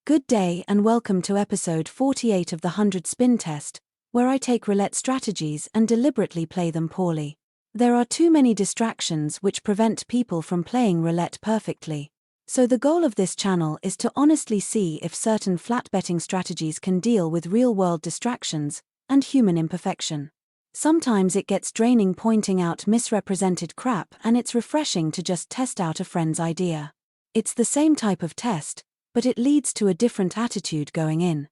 Good day and welcome to episode 48 of the 100 Spin Test, where I take roulette strategies and deliberately play them poorly. There are too many distractions which prevent people from playing roulette perfectly. So the goal of this channel is to honestly see if certain flat betting strategies can deal with real-world distractions and human imperfection. Sometimes it gets draining pointing out misrepresented crap, and it's refreshing to just test out a friend's idea. It's the same type of test, but it leads to a different attitude going in.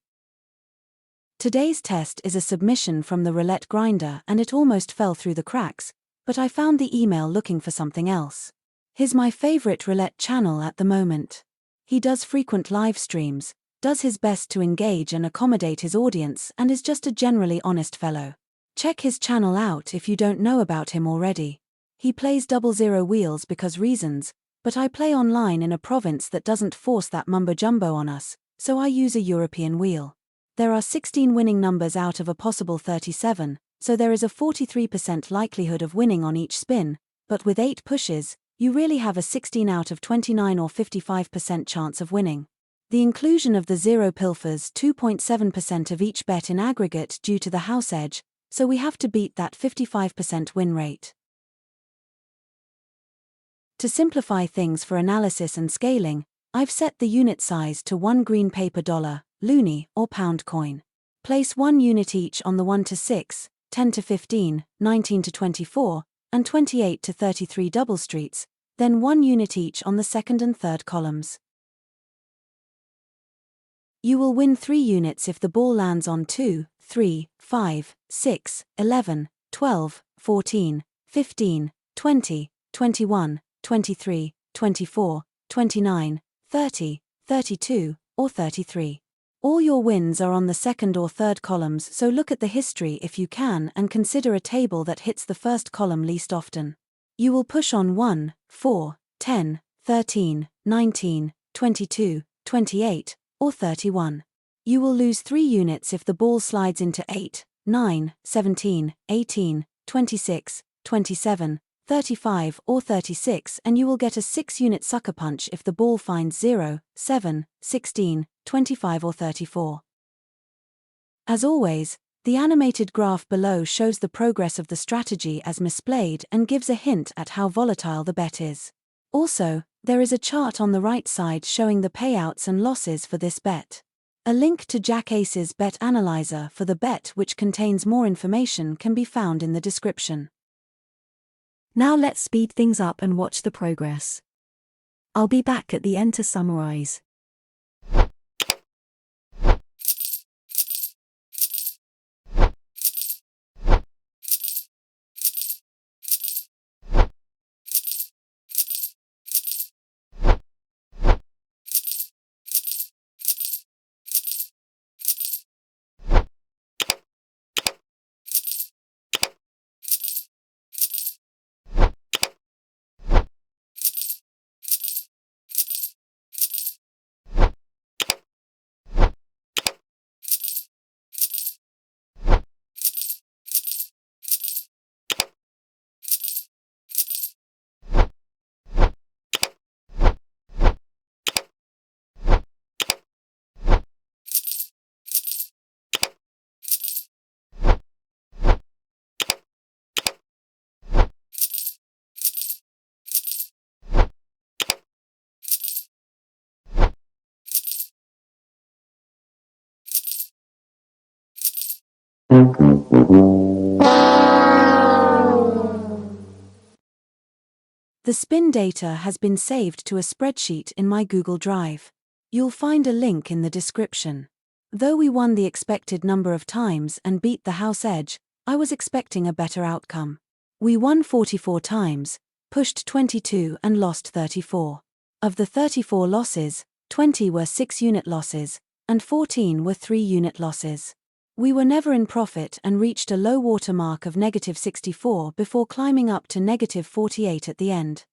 Today's test is a submission from the roulette grinder and it almost fell through the cracks, but I found the email looking for something else. He's my favorite roulette channel at the moment. He does frequent live streams, does his best to engage and accommodate his audience, and is just a generally honest fellow. Check his channel out if you don't know about him already. He plays 00 wheels because reasons, but I play online in a province that doesn't force that mumbo-jumbo on us, so I use a European wheel. There are 16 winning numbers out of a possible 37, so there is a 43% likelihood of winning on each spin, but with 8 pushes, you really have a 16 out of 29 or 55% chance of winning. The inclusion of the zero pilfers 2.7% of each bet in aggregate due to the house edge, so we have to beat that 55% win rate. To simplify things for analysis and scaling, I've set the unit size to 1 green paper dollar, loonie, or pound coin. Place 1 unit each on the 1 to 6, 10 to 15, 19 to 24, and 28 to 33 double streets, then 1 unit each on the second and third columns. You will win 3 units if the ball lands on 2, 3, 5, 6, 11, 12, 14, 15, 20, 21, 23, 24, 29, 30, 32, or 33. All your wins are on the second or third columns, so look at the history if you can and consider a table that hits the first column least often. You will push on 1, 4, 10, 13, 19, 22, 28, or 31. You will lose 3 units if the ball slides into 8, 9, 17, 18, 26, 27, 35 or 36, and you will get a 6-unit sucker punch if the ball finds 0, 7, 16, 25 or 34. As always, the animated graph below shows the progress of the strategy as misplayed and gives a hint at how volatile the bet is. Also, there is a chart on the right side showing the payouts and losses for this bet. A link to Jack Ace's bet analyzer for the bet, which contains more information, can be found in the description. Now let's speed things up and watch the progress. I'll be back at the end to summarize. The spin data has been saved to a spreadsheet in my Google Drive. You'll find a link in the description. Though we won the expected number of times and beat the house edge, I was expecting a better outcome. We won 44 times, pushed 22 and lost 34. Of the 34 losses, 20 were 6-unit losses, and 14 were 3-unit losses. We were never in profit and reached a low water mark of -64 before climbing up to -48 at the end.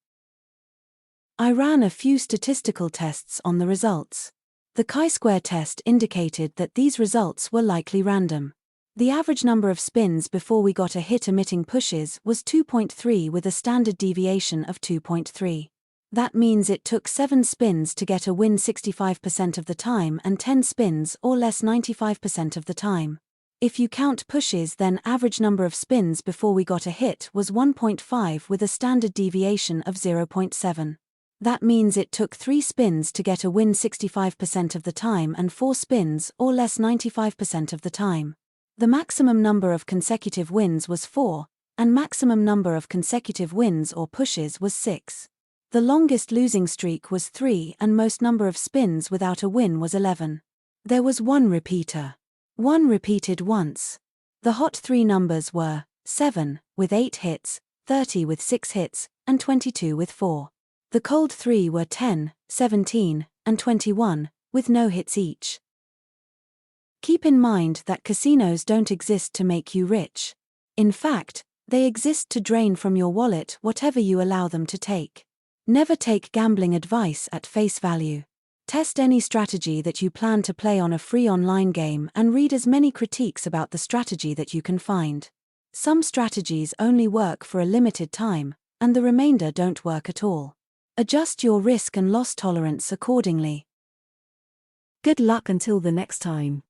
I ran a few statistical tests on the results. The chi-square test indicated that these results were likely random. The average number of spins before we got a hit emitting pushes was 2.3 with a standard deviation of 2.3. That means it took 7 spins to get a win 65% of the time and 10 spins or less 95% of the time. If you count pushes, then average number of spins before we got a hit was 1.5 with a standard deviation of 0.7. That means it took 3 spins to get a win 65% of the time and 4 spins or less 95% of the time. The maximum number of consecutive wins was 4, and maximum number of consecutive wins or pushes was 6. The longest losing streak was 3 and most number of spins without a win was 11. There was one repeater. One repeated once. The hot 3 numbers were 7, with 8 hits, 30 with 6 hits, and 22 with 4. The cold 3 were 10, 17, and 21, with no hits each. Keep in mind that casinos don't exist to make you rich. In fact, they exist to drain from your wallet whatever you allow them to take. Never take gambling advice at face value. Test any strategy that you plan to play on a free online game and read as many critiques about the strategy that you can find. Some strategies only work for a limited time, and the remainder don't work at all. Adjust your risk and loss tolerance accordingly. Good luck until the next time.